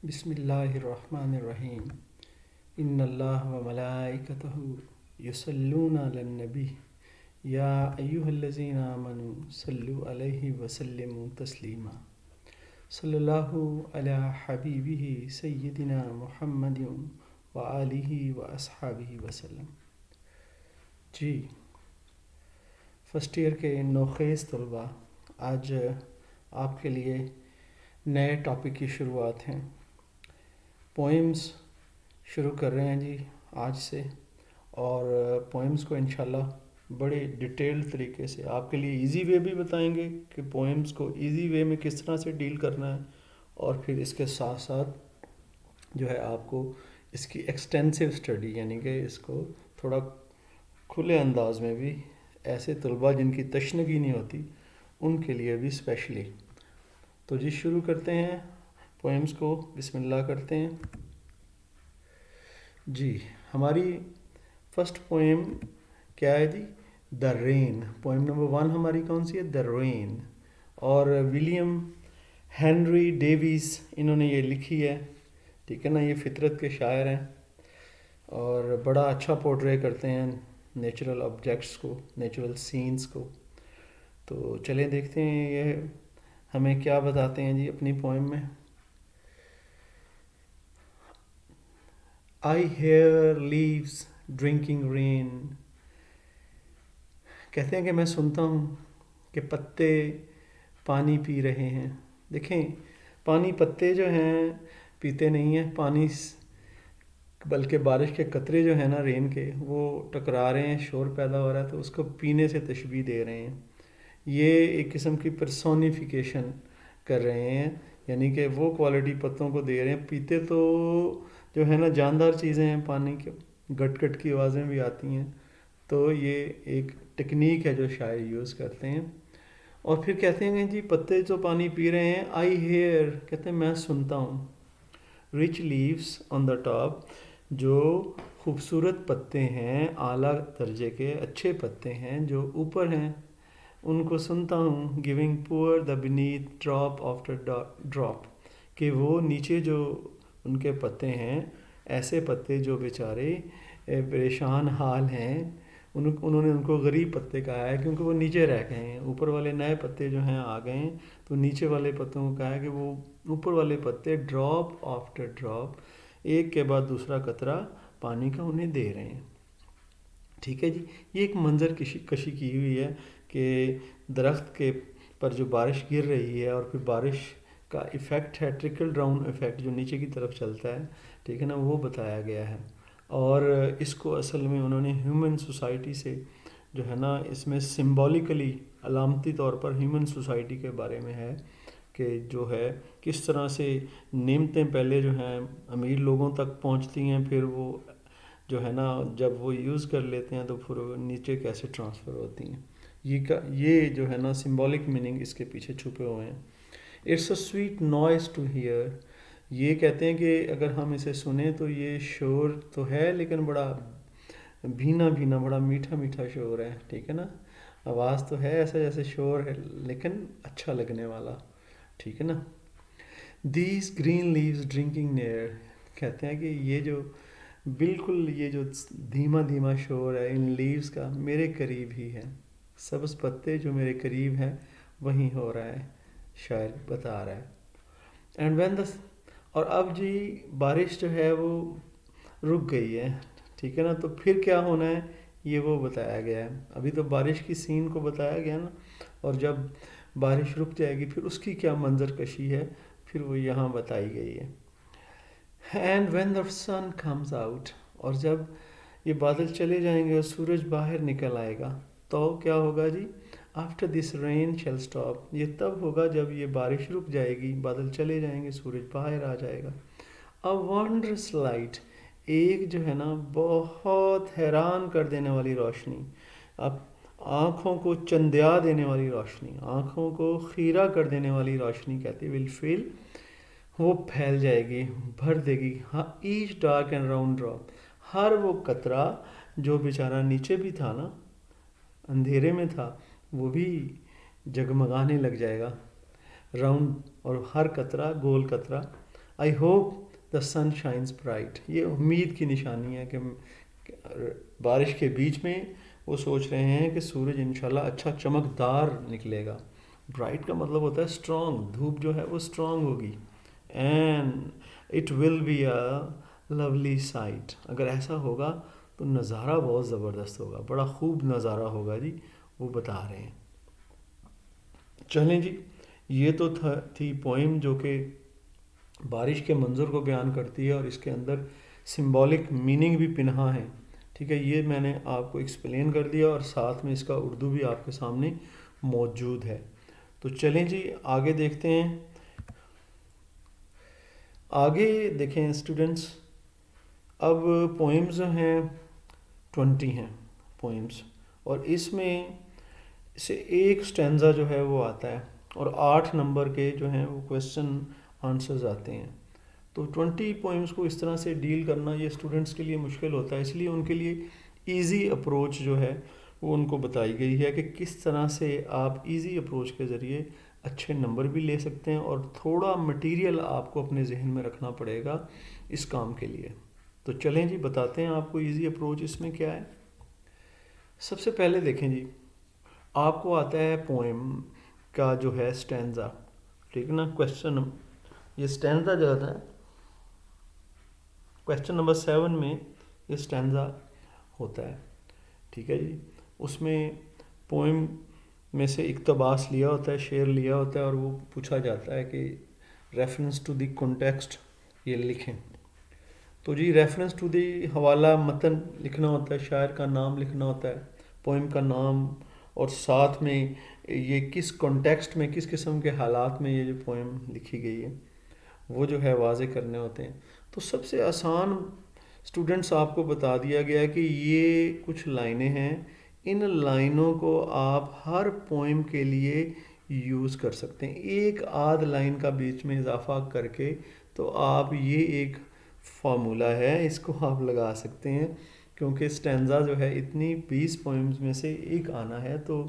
بسم اللہ الرحمن الرحیم ان اللہ و ملائکتہ یصلون علی النبی یا ایہا الذین آمنوا صلوا علیہ وسلموا تسلیما صلی اللہ علی حبیبہ سیدنا محمد و آلہ و اصحابہ وسلم۔ جی، فرسٹ ایئر کے نوخیز طلباء، آج آپ کے لیے نئے ٹاپک کی شروعات ہیں۔ پوئمز شروع کر رہے ہیں جی آج سے، اور پوئمز کو انشاءاللہ بڑے ڈیٹیلڈ طریقے سے آپ کے لیے ایزی وے بھی بتائیں گے کہ پوئمز کو ایزی وے میں کس طرح سے ڈیل کرنا ہے، اور پھر اس کے ساتھ ساتھ جو ہے آپ کو اس کی ایکسٹینسو اسٹڈی، یعنی کہ اس کو تھوڑا کھلے انداز میں بھی ایسے طلباء جن کی تشنگی نہیں ہوتی ان کے لیے بھی اسپیشلی۔ تو جی شروع کرتے ہیں پوئمز کو، بسم اللہ کرتے ہیں۔ جی، ہماری فرسٹ پوئم کیا ہے جی؟ دا رین۔ پوئم نمبر 1 ہماری کون سی ہے؟ دا رین، اور ولیم ہینری ڈیویز انہوں نے یہ لکھی ہے، ٹھیک ہے نا۔ یہ فطرت کے شاعر ہیں اور بڑا اچھا پورٹرے کرتے ہیں نیچرل آبجیکٹس کو، نیچرل سینز کو۔ تو چلیں دیکھتے ہیں یہ ہمیں کیا بتاتے ہیں جی اپنی پوئم میں۔ I hear leaves drinking rain۔ کہتے ہیں کہ میں سنتا ہوں کہ پتے پانی پی رہے ہیں۔ دیکھیں، پانی پتے جو ہیں پیتے نہیں ہیں، پانی بلکہ بارش کے قطرے جو ہیں نا رین کے، وہ ٹکرا رہے ہیں، شور پیدا ہو رہا ہے، تو اس کو پینے سے تشبیہ دے رہے ہیں۔ یہ ایک قسم کی پرسونیفیکیشن کر رہے ہیں، یعنی کہ وہ کوالٹی پتوں کو دے رہے ہیں۔ پیتے تو جو ہے نا جاندار چیزیں ہیں، پانی کے گٹ گٹ کی آوازیں بھی آتی ہیں۔ تو یہ ایک ٹیکنیک ہے جو شاعر یوز کرتے ہیں۔ اور پھر کہتے ہیں کہ جی پتے جو پانی پی رہے ہیں، آئی ہیئر، کہتے ہیں میں سنتا ہوں، rich leaves on the top, جو خوبصورت پتے ہیں، اعلیٰ درجے کے اچھے پتے ہیں جو اوپر ہیں، ان کو سنتا ہوں، گیونگ پور دا بینیتھ ڈراپ آفٹر ڈراپ، کہ وہ نیچے جو ان کے پتے ہیں، ایسے پتے جو بیچارے پریشان حال ہیں، انہوں نے ان کو غریب پتے کہا ہے کیونکہ وہ نیچے رہ گئے ہیں۔ اوپر والے نئے پتے جو ہیں آ گئے ہیں، تو نیچے والے پتوں کو کہا ہے کہ وہ اوپر والے پتے ڈراپ آفٹر ڈراپ، ایک کے بعد دوسرا قطرہ پانی کا انہیں دے رہے ہیں۔ ٹھیک ہے جی، یہ ایک منظر کشی کی ہوئی ہے کہ درخت کے پر جو بارش گر رہی ہے، اور پھر بارش کا ایفیکٹ ہے، ٹرکل ڈاؤن ایفیکٹ جو نیچے کی طرف چلتا ہے، ٹھیک ہے نا، وہ بتایا گیا ہے۔ اور اس کو اصل میں انہوں نے ہیومن سوسائٹی سے جو ہے نا، اس میں سمبولیکلی علامتی طور پر ہیومن سوسائٹی کے بارے میں ہے کہ جو ہے کس طرح سے نعمتیں پہلے جو ہیں امیر لوگوں تک پہنچتی ہیں، پھر وہ جو ہے نا جب وہ یوز کر لیتے ہیں تو پھر وہ نیچے کیسے ٹرانسفر ہوتی ہیں۔ یہ جو ہے نا سمبولک میننگ اس کے پیچھے چھپے ہوئے ہیں۔ It's a sweet noise to hear. یہ کہتے ہیں کہ اگر ہم اسے سنیں تو یہ شور تو ہے لیکن بڑا بھینا بھینا، بڑا میٹھا میٹھا شور ہے، ٹھیک ہے نا۔ آواز تو ہے ایسا جیسے شور ہے لیکن اچھا لگنے والا، ٹھیک ہے نا۔ These green leaves drinking near, کہتے ہیں کہ یہ جو بالکل یہ جو دھیما دھیما شور ہے ان لیوز کا میرے قریب ہی ہے، سبز پتے جو میرے قریب ہیں وہیں ہو رہا ہے، شاعر بتا رہا ہے۔ اینڈ وین دا، اور اب جی بارش جو ہے وہ رک گئی ہے، ٹھیک ہے نا، تو پھر کیا ہونا ہے یہ وہ بتایا گیا ہے۔ ابھی تو بارش کی سین کو بتایا گیا نا، اور جب بارش رک جائے گی پھر اس کی کیا منظر کشی ہے، پھر وہ یہاں بتائی گئی ہے۔ And when the sun comes out, اور جب یہ بادل چلے جائیں گے اور سورج باہر نکل آئے گا تو کیا ہوگا جی؟ After this rain shall stop, یہ تب ہوگا جب یہ بارش رک جائے گی، بادل چلے جائیں گے، سورج باہر آ جائے گا۔ اے ونڈرس لائٹ، ایک جو ہے نا بہت حیران کر دینے والی روشنی، اب آنکھوں کو چندیا دینے والی روشنی، آنکھوں کو خیرہ کر دینے والی روشنی کہتے ول فیل، وہ پھیل جائے گی، بھر دے گی۔ Each dark and round drop, ہر وہ قطرہ جو بیچارہ نیچے بھی تھا نا، اندھیرے میں تھا، وہ بھی جگمگانے لگ جائے گا، راؤنڈ، اور ہر قطرہ گول قطرہ I hope the sun shines bright. یہ امید کی نشانی ہے کہ بارش کے بیچ میں وہ سوچ رہے ہیں کہ سورج انشاءاللہ اچھا چمکدار نکلے گا. برائٹ کا مطلب ہوتا ہے اسٹرانگ، دھوپ جو ہے وہ اسٹرانگ ہوگی. And it will be a lovely sight. اگر ایسا ہوگا تو نظارہ بہت زبردست ہوگا، بڑا خوب نظارہ ہوگا جی، وہ بتا رہے ہیں. چلیں جی، یہ تو تھی پوئم جو کہ بارش کے منظر کو بیان کرتی ہے اور اس کے اندر سمبولک میننگ بھی پنہا ہے. ٹھیک ہے، یہ میں نے آپ کو ایکسپلین کر دیا اور ساتھ میں اس کا اردو بھی آپ کے سامنے موجود ہے. تو چلیں جی آگے دیکھتے ہیں. آگے دیکھیں اسٹوڈنٹس، اب پوئمز جو ہیں 20 ہیں پوئمز، اور اس میں سے ایک سٹینزا جو ہے وہ آتا ہے اور 8 نمبر کے جو ہیں وہ کویسچن آنسرز آتے ہیں. تو 20 پوئمز کو اس طرح سے ڈیل کرنا یہ اسٹوڈنٹس کے لیے مشکل ہوتا ہے، اس لیے ان کے لیے ایزی اپروچ جو ہے وہ ان کو بتائی گئی ہے کہ کس طرح سے آپ ایزی اپروچ کے ذریعے اچھے نمبر بھی لے سکتے ہیں اور تھوڑا مٹیریل آپ کو اپنے ذہن میں رکھنا پڑے گا اس کام کے لیے. تو چلیں جی بتاتے ہیں آپ کو ایزی اپروچ اس میں کیا ہے. سب سے پہلے دیکھیں جی، آپ کو آتا ہے پوئم کا جو ہے سٹینزا، ٹھیک ہے نا. کویسچن یہ سٹینزا جو ہوتا ہے کویسچن نمبر 7 میں یہ سٹینزا ہوتا ہے. ٹھیک ہے جی، اس میں پوئم میں سے اقتباس لیا ہوتا ہے، شعر لیا ہوتا ہے اور وہ پوچھا جاتا ہے کہ ریفرنس ٹو دی کنٹیکسٹ یہ لکھیں. تو جی ریفرنس ٹو دی حوالہ متن لکھنا ہوتا ہے، شاعر کا نام لکھنا ہوتا ہے، پوئم کا نام، اور ساتھ میں یہ کس کنٹیکسٹ میں کس قسم کے حالات میں یہ جو پوئم لکھی گئی ہے وہ جو ہے واضح کرنے ہوتے ہیں. تو سب سے آسان اسٹوڈنٹس آپ کو بتا دیا گیا ہے کہ یہ کچھ لائنیں ہیں، ان لائنوں کو آپ ہر پوئم کے لیے یوز کر سکتے ہیں. ایک آدھ لائن کا بیچ میں اضافہ کر کے تو آپ یہ ایک فارمولہ ہے، اس کو آپ لگا سکتے ہیں، کیونکہ سٹینزا جو ہے اتنی 20 پوئمز میں سے ایک آنا ہے. تو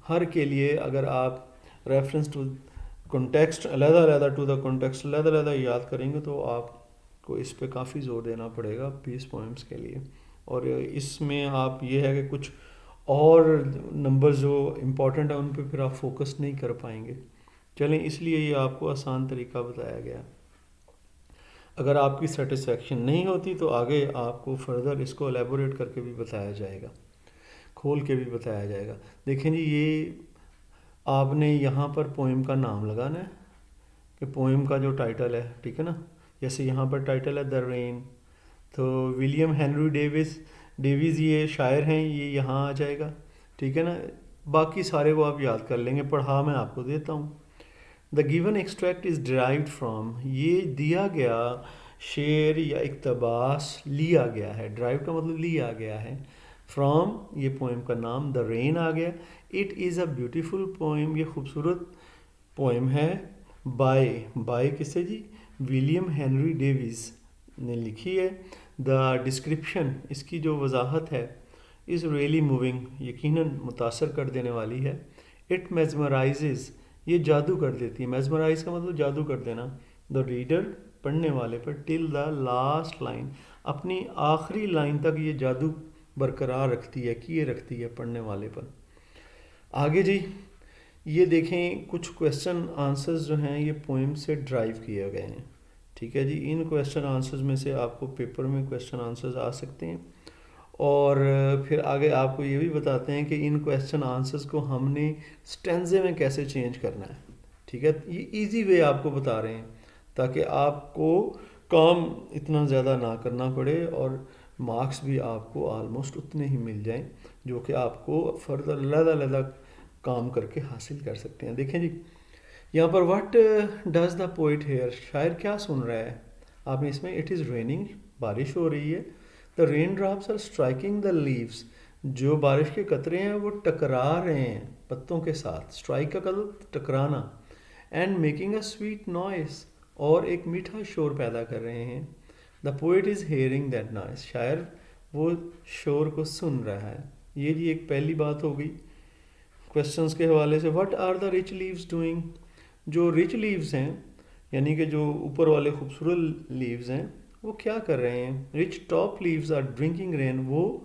ہر کے لیے اگر آپ ریفرنس ٹو کنٹیکسٹ علیحدہ علیحدہ ٹو دا کنٹیکسٹ علیحدہ علیحدہ یاد کریں گے تو آپ کو اس پہ کافی زور دینا پڑے گا 20 پوئمز کے لیے. اور اس میں آپ یہ ہے کہ کچھ اور نمبر جو امپورٹنٹ ہیں ان پہ پھر آپ فوکس نہیں کر پائیں گے. چلیں اس لیے یہ آپ کو آسان طریقہ بتایا گیا. اگر آپ کی سیٹسفیکشن نہیں ہوتی تو آگے آپ کو فردر اس کو الیبوریٹ کر کے بھی بتایا جائے گا، کھول کے بھی بتایا جائے گا. دیکھیں جی، یہ آپ نے یہاں پر پوئم کا نام لگانا ہے کہ پوئم کا جو ٹائٹل ہے، ٹھیک ہے نا. جیسے یہاں پر ٹائٹل ہے دا رین، تو ولیم ہینری ڈیویز یہ شاعر ہیں، یہ یہاں آ جائے گا. ٹھیک ہے نا. باقی سارے وہ آپ یاد کر لیں گے، پڑھا میں آپ کو دیتا ہوں. The given extract is derived from, یہ دیا گیا شعر یا اقتباس لیا گیا ہے. ڈرائیو کا مطلب لیا گیا ہے. فرام یہ پوئم کا نام دا رین آ گیا. It is a beautiful poem, یہ خوبصورت پوئم ہے. بائی کس سے جی؟ ولیم ہینری ڈیویز نے لکھی ہے. دا ڈسکرپشن اس کی جو وضاحت ہے از ریئلی موونگ، یقیناً متاثر کر دینے والی ہے. اٹ میزمرائزز یہ جادو کر دیتی ہے. میزمرائز کا مطلب جادو کر دینا. دا ریڈر پڑھنے والے پر ٹل دا لاسٹ لائن، اپنی آخری لائن تک یہ جادو برقرار رکھتی ہے، کیے رکھتی ہے پڑھنے والے پر. آگے جی یہ دیکھیں کچھ کویسچن آنسرز جو ہیں یہ پوئم سے ڈرائیو کیے گئے ہیں. ٹھیک ہے جی، ان کویسچن آنسرز میں سے آپ کو پیپر میں کویسچن آنسرز آ سکتے ہیں. اور پھر آگے آپ کو یہ بھی بتاتے ہیں کہ ان کویسچن آنسرز کو ہم نے سٹینزے میں کیسے چینج کرنا ہے. ٹھیک ہے، یہ ایزی وے آپ کو بتا رہے ہیں تاکہ آپ کو کام اتنا زیادہ نہ کرنا پڑے اور مارکس بھی آپ کو آلموسٹ اتنے ہی مل جائیں جو کہ آپ کو فردر علیحدہ علیحدہ کام کر کے حاصل کر سکتے ہیں. دیکھیں جی یہاں پر what does the poet hear, شاعر کیا سن رہا ہے آپ نے اس میں. اٹ از ریننگ، بارش ہو رہی ہے. The rain drops are striking the leaves, جو بارش کے قطرے ہیں وہ ٹکرا رہے ہیں پتوں کے ساتھ. اسٹرائک کا مطلب ٹکرانا. And making a sweet noise, اور ایک میٹھا شور پیدا کر رہے ہیں. The poet is hearing that noise, شاعر وہ شور کو سن رہا ہے. یہ جی ایک پہلی بات ہو گئی. کویسچنس کے حوالے سے what are the rich leaves doing, جو رچ لیوز ہیں یعنی کہ جو اوپر والے خوبصورت لیوز ہیں وہ کیا کر رہے ہیں؟ Rich top leaves are drinking rain, وہ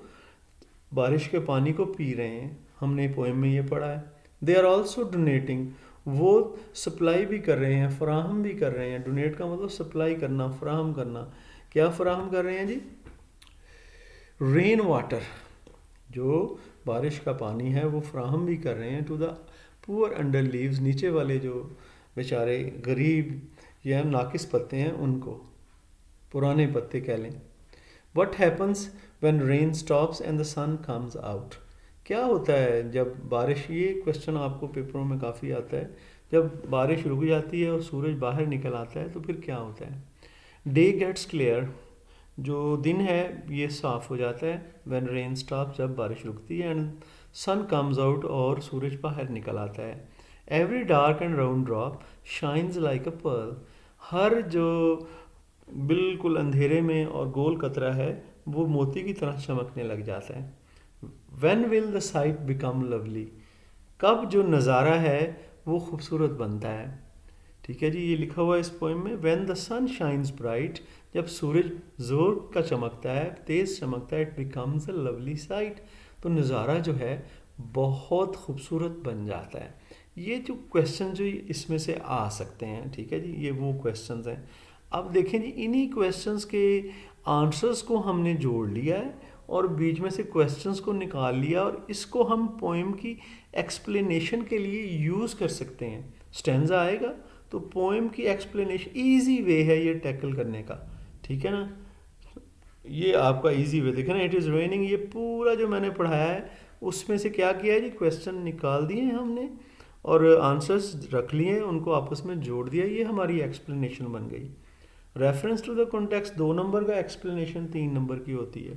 بارش کے پانی کو پی رہے ہیں. ہم نے پوئم میں یہ پڑھا ہے. دے آر آلسو ڈونیٹنگ، وہ سپلائی بھی کر رہے ہیں، فراہم بھی کر رہے ہیں. ڈونیٹ کا مطلب سپلائی کرنا، فراہم کرنا. کیا فراہم کر رہے ہیں جی؟ رین واٹر، جو بارش کا پانی ہے وہ فراہم بھی کر رہے ہیں ٹو دا پور انڈر لیوز، نیچے والے جو بیچارے غریب یا ناقص پتے ہیں ان کو، پرانے پتے کہہ لیں. What happens when rain stops and the sun comes out, کیا ہوتا ہے جب بارش، یہ کوشچن آپ کو پیپروں میں کافی آتا ہے، جب بارش رک جاتی ہے اور سورج باہر نکل آتا ہے تو پھر کیا ہوتا ہے؟ ڈے گیٹس کلیئر، جو دن ہے یہ صاف ہو جاتا ہے. وین رین اسٹاپ، جب بارش رکتی ہے. اینڈ سن کمز آؤٹ، اور سورج باہر نکل آتا ہے. Every dark and round drop shines like a pearl, ہر جو بالکل اندھیرے میں اور گول قطرہ ہے وہ موتی کی طرح چمکنے لگ جاتا ہے. When will the sight become lovely, کب جو نظارہ ہے وہ خوبصورت بنتا ہے. ٹھیک ہے جی، یہ لکھا ہوا ہے اس پوئم میں. When the sun shines bright, جب سورج زور کا چمکتا ہے، تیز چمکتا ہے، it becomes a lovely sight, تو نظارہ جو ہے بہت خوبصورت بن جاتا ہے. یہ جو کویشچن جو اس میں سے آ سکتے ہیں، ٹھیک ہے جی، یہ وہ کویشچنز ہیں. اب دیکھیں جی، انہی کویشچنز کے آنسرز کو ہم نے جوڑ لیا ہے اور بیچ میں سے کویشچنز کو نکال لیا، اور اس کو ہم پوئم کی ایکسپلینیشن کے لیے یوز کر سکتے ہیں. سٹینزا آئے گا تو پوئم کی ایکسپلینیشن، ایزی وے ہے یہ ٹیکل کرنے کا. ٹھیک ہے نا، یہ آپ کا ایزی وے دیکھیں نا. اٹ از ریننگ، یہ پورا جو میں نے پڑھایا ہے اس میں سے کیا کیا ہے جی، کویشچن نکال دیے ہیں ہم نے اور آنسرز رکھ لیے ہیں، ان کو آپس میں جوڑ دیا. یہ ہماری ایکسپلینیشن بن گئی. Reference to the context 2 number کا، ایکسپلینیشن 3 نمبر کی ہوتی ہے.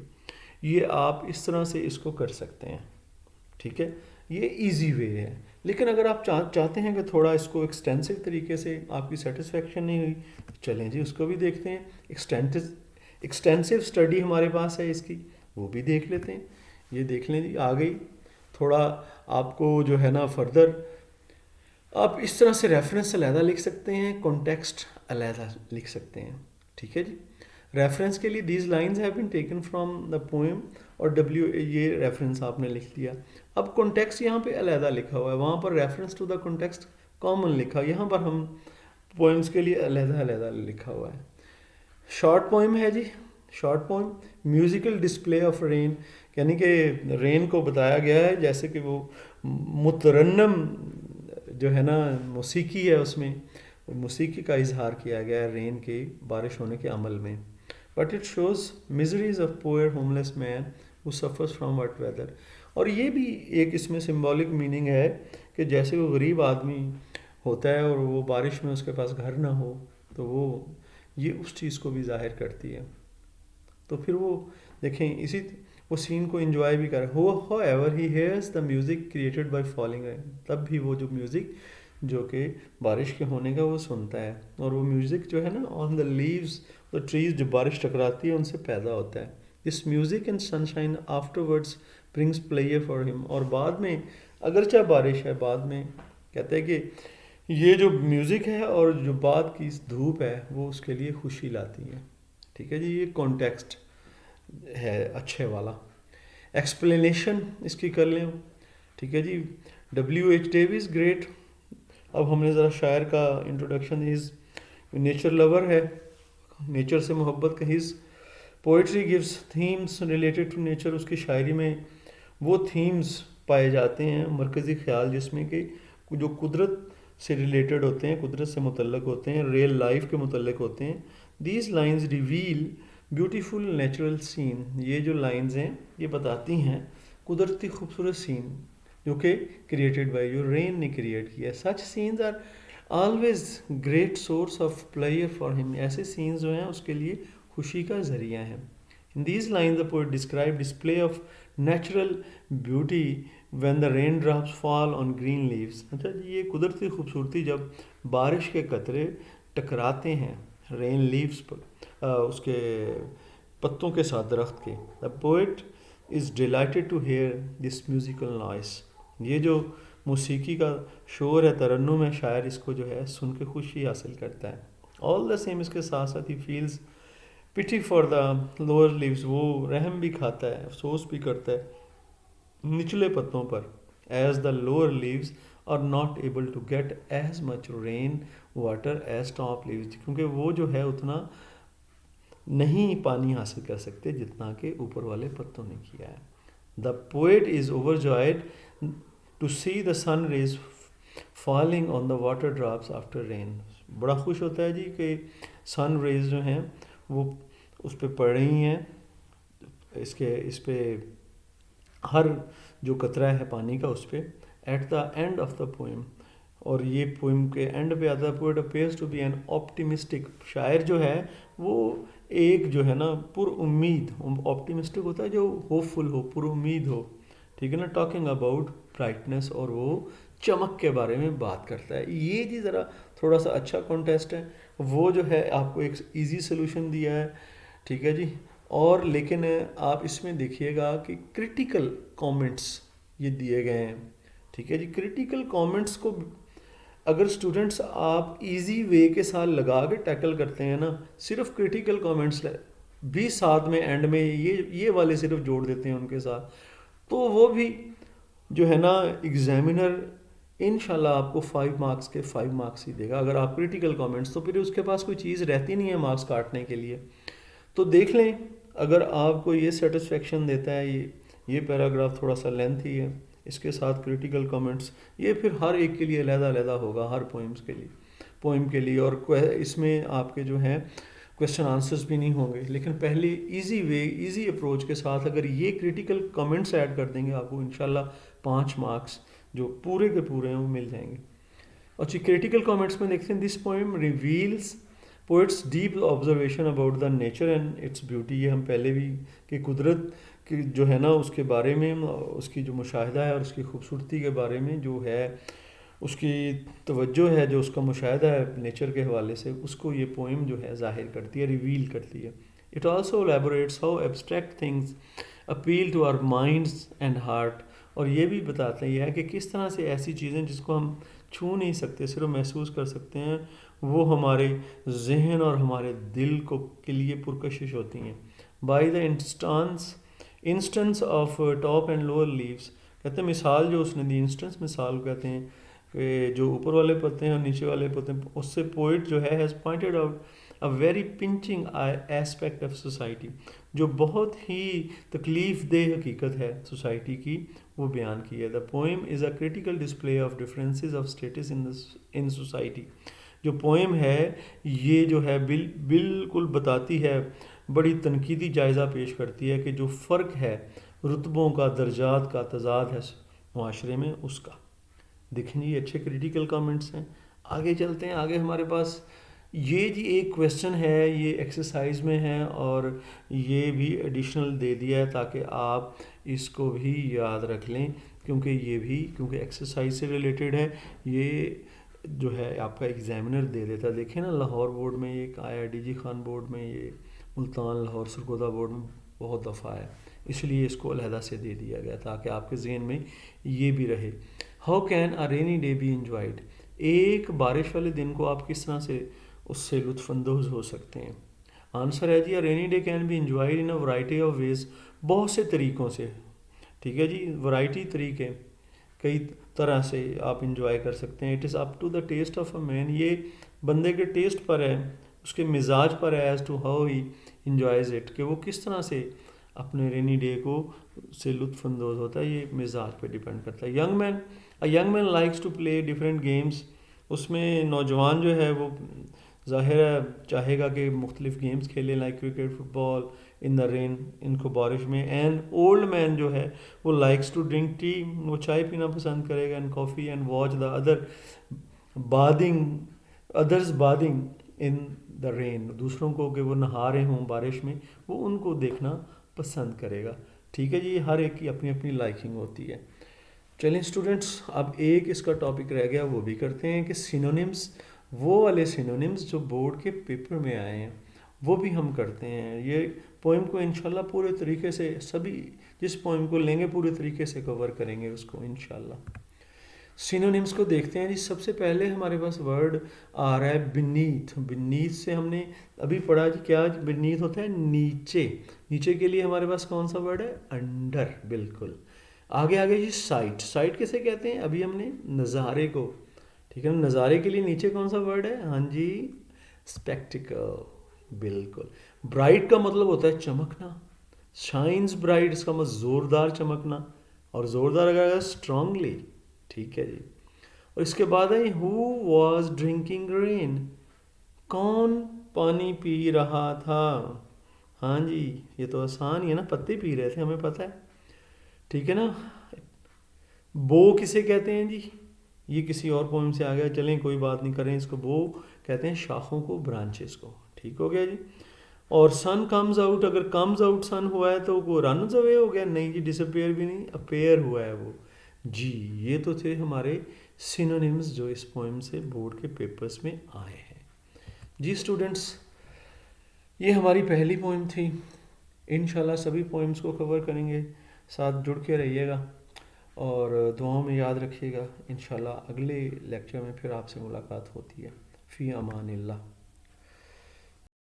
یہ آپ اس طرح سے اس کو کر سکتے ہیں. ٹھیک ہے، یہ ایزی وے ہے. لیکن اگر آپ چاہتے ہیں کہ تھوڑا اس کو ایکسٹینسو طریقے سے، آپ کی سیٹسفیکشن نہیں ہوئی تو چلیں جی اس کو بھی دیکھتے ہیں. ایکسٹینسو اسٹڈی ہمارے پاس ہے اس کی، وہ بھی دیکھ لیتے ہیں. یہ دیکھ لیں جی، آ گئی. تھوڑا آپ کو جو ہے نا فردر آپ اس طرح سے ریفرنس علیحدہ لکھ سکتے ہیں، کانٹیکسٹ علیحدہ لکھ سکتے ہیں. ٹھیک ہے جی. ریفرنس کے لیے these lines have been taken from the poem, اور یہ ریفرنس آپ نے لکھ دیا. اب کانٹیکسٹ یہاں پہ علیحدہ لکھا ہوا ہے، وہاں پر reference to the context common لکھا، یہاں پر ہم پوئمس کے لیے علیحدہ علیحدہ لکھا ہوا ہے. شارٹ پوئم ہے جی. Short poem, musical display of rain, یعنی کہ رین کو بتایا گیا ہے جیسے کہ وہ مترنم جو ہے نا موسیقی ہے، اس میں موسیقی کا اظہار کیا گیا ہے رین کے بارش ہونے کے عمل میں. But it shows miseries of poor homeless man who suffers from wet weather. اور یہ بھی ایک اس میں سمبولک میننگ ہے کہ جیسے وہ غریب آدمی ہوتا ہے اور وہ بارش میں اس کے پاس گھر نہ ہو تو وہ یہ اس چیز کو بھی ظاہر کرتی ہے. تو پھر وہ دیکھیں اسی وہ سین کو انجوائے بھی کرے. however he hears the music created by falling rain، تب بھی وہ جو میوزک جو کہ بارش کے ہونے کا وہ سنتا ہے، اور وہ میوزک جو ہے نا آن دا لیوز، the ٹریز جو بارش ٹکراتی ہے ان سے پیدا ہوتا ہے. this music and sunshine afterwards brings pleasure for him، اور بعد میں اگرچہ بارش ہے بعد میں کہتے ہیں کہ یہ جو میوزک ہے اور جو بعد کی دھوپ ہے وہ اس کے لیے خوشی لاتی ہے. ٹھیک ہے جی، یہ کانٹیکسٹ ہے اچھے والا. ایکسپلینیشن اس کی کر لیں. ٹھیک ہے جی. WH Davis great. اب ہم نے ذرا شاعر کا انٹروڈکشن، ہز نیچر لور ہے، نیچر سے محبت کا. His poetry gives themes related to nature, اس کی شاعری میں وہ تھیمز پائے جاتے ہیں، مرکزی خیال جس میں کہ جو قدرت سے ریلیٹڈ ہوتے ہیں، قدرت سے متعلق ہوتے ہیں، ریئل لائف کے متعلق ہوتے ہیں. These lines reveal beautiful natural scene, یہ جو لائنز ہیں یہ بتاتی ہیں قدرتی خوبصورت سین جو کہ کریٹڈ بائی، جو رین نے کریٹ کیا ہے. Such scenes are always great source of player for ہم، ایسے سینز جو ہیں اس کے لیے خوشی کا ذریعہ ہیں. In these lines the poet described display of natural beauty when the raindrops fall on green leaves. اچھا جی، یہ قدرتی خوبصورتی جب بارش کے قطرے ٹکراتے ہیں رین لیوز پر، اس کے پتوں کے ساتھ درخت کے. The poet is delighted to hear this musical noise. یہ جو موسیقی کا شور ہے، ترنم ہے، شاعر اس کو جو ہے سن کے خوشی حاصل کرتا ہے. آل دا سیم اس کے ساتھ ساتھ ہی فیلز پٹی فار دا لوور لیوز، وہ رحم بھی کھاتا ہے، افسوس بھی کرتا ہے نچلے پتوں پر. As the lower leaves are not able to get as much rain water as top leaves, کیونکہ وہ جو ہے اتنا نہیں پانی حاصل کر سکتے جتنا کہ اوپر والے پتوں نے کیا ہے. The poet is overjoyed to see the sun rays falling on the water drops after rain. بڑا خوش ہوتا ہے جی کہ سن ریز جو ہیں وہ اس پہ پڑ رہی ہیں، اس پہ ہر جو قطرہ ہے پانی کا اس پہ. At the end of the poem, اور یہ پوئم کے اینڈ پہ آتا ہے، poet appears to be an optimistic. شاعر جو ہے وہ ایک جو ہے نا پر امید، آپٹیمسٹک ہوتا ہے جو ہوپ فل ہو، پر امید ہو، ٹھیک ہے نا، ٹاکنگ اباؤٹ برائٹنس، اور وہ چمک کے بارے میں بات کرتا ہے. یہ جی ذرا تھوڑا سا اچھا کانٹیسٹ ہے. وہ جو ہے آپ کو ایک ایزی سلوشن دیا ہے، ٹھیک ہے جی. اور لیکن آپ اس میں دیکھیے گا کہ کرٹیکل کامنٹس یہ دیے گئے ہیں، ٹھیک ہے جی. کرٹیکل کامنٹس کو اگر اسٹوڈنٹس آپ ایزی وے کے ساتھ لگا کے ٹیکل کرتے ہیں نا، صرف کرٹیکل کامنٹس بھی ساتھ میں اینڈ میں یہ والے صرف جوڑ دیتے ہیں ان کے ساتھ، تو وہ بھی جو ہے نا ایگزامینر انشاءاللہ آپ کو 5 مارکس کے 5 مارکس ہی دے گا. اگر آپ کرٹیکل کامنٹس، تو پھر اس کے پاس کوئی چیز رہتی نہیں ہے مارکس کاٹنے کے لیے. تو دیکھ لیں اگر آپ کو یہ سیٹسفیکشن دیتا ہے، یہ پیراگراف تھوڑا سا لینتھی ہے، اس کے ساتھ کرٹیکل کامنٹس، یہ پھر ہر ایک کے لیے علیحدہ علیحدہ ہوگا، ہر پوئم کے لیے. اور اس میں آپ کے جو ہیں کویشچن آنسرز بھی نہیں ہوں گے. لیکن پہلے ایزی وے، ایزی اپروچ کے ساتھ اگر یہ کرٹیکل کامنٹس ایڈ کر دیں گے، آپ کو انشاءاللہ 5 مارکس جو پورے کے پورے ہیں وہ مل جائیں گے. اچھی کرٹیکل کامنٹس میں دیکھتے ہیں، this poem reveals poet's deep observation about the nature and its beauty. یہ ہم پہلے بھی کہ قدرت کی جو ہے نا اس کے بارے میں، اس کی جو مشاہدہ ہے اور اس کی خوبصورتی کے بارے میں جو ہے اس کی توجہ ہے، جو اس کا مشاہدہ ہے نیچر کے حوالے سے، اس کو یہ پوئم جو ہے ظاہر کرتی ہے، ریویل کرتی ہے. It also elaborates how abstract things appeal to our minds and heart. اور یہ بھی بتاتا ہے کہ کس طرح سے ایسی چیزیں جس کو ہم چھو نہیں سکتے، صرف محسوس کر سکتے ہیں، وہ ہمارے ذہن اور ہمارے دل کے لیے پرکشش ہوتی ہیں. By the instance of top and lower leaves, کہتے ہیں مثال جو اس نے دی، انسٹنس مثال کہتے ہیں کہ جو اوپر والے پتے ہیں اور نیچے والے پتے ہیں، اس سے پوئٹ جو ہے has pointed out a very punching aspect of society, جو بہت ہی تکلیف دہ حقیقت ہے سوسائٹی کی، وہ بیان کی ہے. The poem is a critical display of differences of states in society. جو پوئم ہے یہ جو ہے بالکل بتاتی ہے، بڑی تنقیدی جائزہ پیش کرتی ہے کہ جو فرق ہے رتبوں کا، درجات کا، تضاد ہے معاشرے میں، اس کا. دیکھیں جی اچھے کریٹیکل کامنٹس ہیں. آگے چلتے ہیں. آگے ہمارے پاس یہ جی ایک کویسچن ہے، یہ ایکسرسائز میں ہے، اور یہ بھی ایڈیشنل دے دیا ہے تاکہ آپ اس کو بھی یاد رکھ لیں، کیونکہ ایکسرسائز سے ریلیٹڈ ہے. یہ جو ہے آپ کا ایگزامینر دے دیتا ہے. دیکھیں نا لاہور بورڈ میں یہ آیا، ڈی جی خان بورڈ میں یہ، ملتان لاہور سرگودا بورڈ میں بہت دفعہ ہے، اس لیے اس کو علیحدہ سے دے دیا گیا تاکہ آپ کے ذہن میں یہ بھی رہے. How can a rainy day be enjoyed. ایک بارش والے دن کو آپ کس طرح سے اس سے لطف اندوز ہو سکتے ہیں. آنسر ہے جی a rainy day can be enjoyed in a variety of ways, بہت سے طریقوں سے، ٹھیک ہے جی، ورائٹی طریقے، کئی طرح سے آپ انجوائے کر سکتے ہیں. It is up to the taste of a man, یہ بندے کے ٹیسٹ پر ہے، اس کے مزاج پر ہے، as to how he enjoys it, کہ وہ کس طرح سے اپنے رینی ڈے کو سے لطف اندوز ہوتا ہے. یہ مزاج پہ ڈیپینڈ کرتا ہے. Young man likes to play different games. اس میں نوجوان جو ہے وہ ظاہر ہے چاہے گا کہ مختلف گیمز کھیلیں، like cricket, fit ball, in the رین، ان کو بارش میں. اینڈ اولڈ مین جو ہے وہ لائکس ٹو ڈرنک ٹی، وہ چائے پینا پسند کرے گا، and coffee, and watch the others bathing in the rain, دوسروں کو کہ وہ نہا رہے ہوں بارش میں، وہ ان کو دیکھنا پسند کرے گا. ٹھیک ہے جی، ہر ایک کی اپنی اپنی لائکنگ ہوتی ہے. چلیں اسٹوڈنٹس، اب ایک اس کا ٹاپک رہ گیا، وہ بھی کرتے ہیں کہ سینونیمز، وہ والے سینونیمز جو بورڈ کے پیپر میں آئے ہیں وہ بھی ہم کرتے ہیں. یہ پوئم کو انشاءاللہ پورے طریقے سے، سبھی جس پوئم کو لیں گے پورے طریقے سے کور کریں گے اس کو انشاءاللہ. سینونیمس کو دیکھتے ہیں جی. سب سے پہلے ہمارے پاس ورڈ آ رہا ہے بنیتھ. بنیتھ سے ہم نے ابھی پڑھا جی کیا بنیتھ ہوتا ہے نیچے. نیچے کے لیے ہمارے پاس کون سا ورڈ ہے انڈر. بالکل. آگے آگے جی سائٹ. سائٹ کسے کہتے ہیں ابھی ہم نے نظارے کو. ٹھیک ہے نا. نظارے کے لیے نیچے کون سا ورڈ ہے ہاں جی اسپیکٹیکل. بالکل. برائٹ کا مطلب ہوتا ہے چمکنا. شائنز برائٹ اس کا مطلب زوردار چمکنا. اور زوردار اگر اسٹرانگلی. ٹھیک ہے جی. اور اس کے بعد ہے ہو واز ڈرنکنگ رین. کون پانی پی رہا تھا. ہاں جی یہ تو آسان ہی ہے نا. پتے پی رہے تھے ہمیں پتہ ہے. ٹھیک ہے نا. بو کسے کہتے ہیں جی. یہ کسی اور پوئم سے آ گیا. چلیں کوئی بات نہیں کریں اس کو. بو کہتے ہیں شاخوں کو برانچز کو. ٹھیک ہو گیا جی. اور سن کمز آؤٹ. اگر کمز آؤٹ سن ہوا ہے تو وہ رنز اوے ہو گیا. نہیں جی ڈس اپیئر بھی نہیں اپیئر ہوا ہے وہ. جی یہ تو تھے ہمارے سینونیمز جو اس پوئم سے بورڈ کے پیپرز میں آئے ہیں. جی اسٹوڈنٹس یہ ہماری پہلی پوئم تھی. انشاءاللہ سبھی پوئمز کو کور کریں گے. ساتھ جڑ کے رہیے گا اور دعاؤں میں یاد رکھیے گا. انشاءاللہ اگلے لیکچر میں پھر آپ سے ملاقات ہوتی ہے. فی امان اللہ.